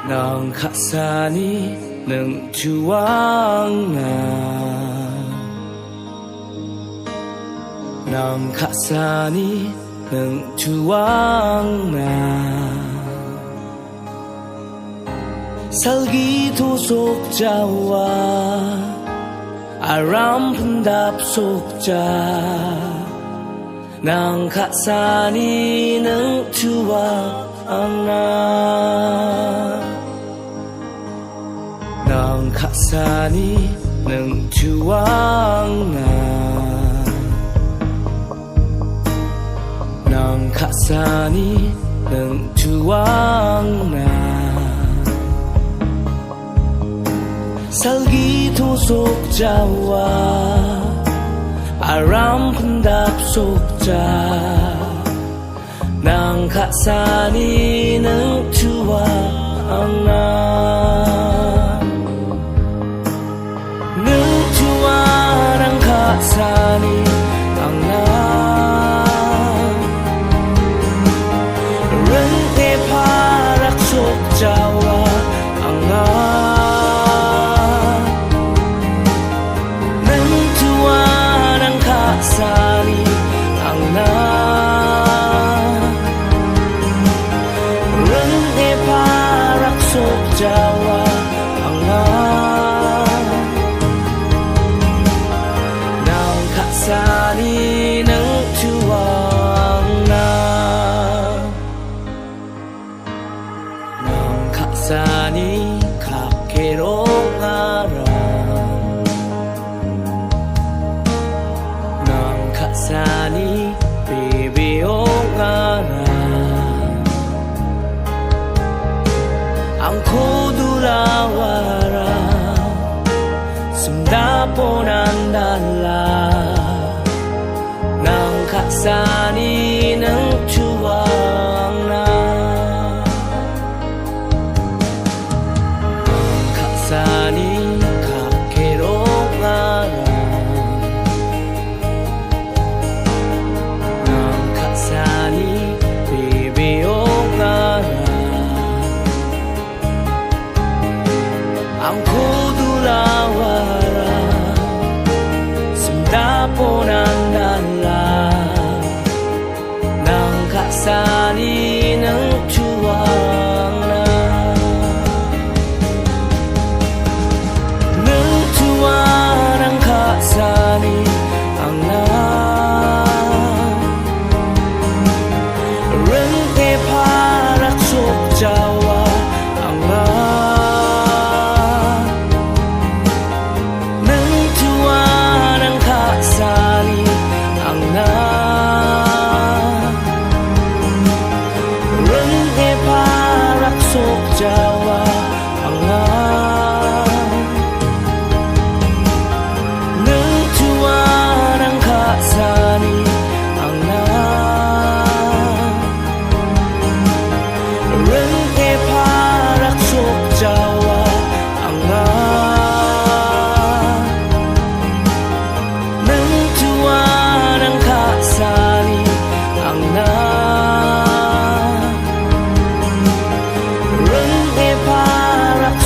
넌 가사니 능 주왕나 넌 가사니 능 주왕나 살기 도속자와 아람 분답 속자 난 가사니 능 주왕나 넌 가사니 능 주왕나 넌 가사니 능 주왕나 살기 도속자와 아람 분답 속자 난 가사니 능 주왕나 가사니 angna rente parak sok jawa angna nentuan ang kasani angna rente parak sok jawa angna Sani nang tuwangna Nang kasani kakerong aram Nang kasani bibiyong aram Ang kodulawara Sumdapon ang dala Sani nang tuwangna Sani kakerong aram Nang kasani bibiyong aram Ang kodulawara Sumdapon ang dala Sani nang tuwangna Nang tuwan ang kasani ang na Rente parak sok jawa ang na Nang tuwan ang kasani ang na sok jawa anga nang tuwan ang kasani anga rente parak sok jawa anga nang tuwan ang kasani anga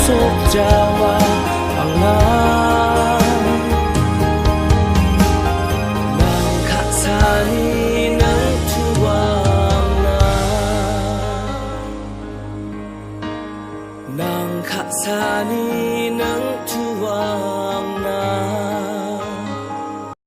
sok jawa anga nang kasani nang tuwangna nang kasani nang tuwangna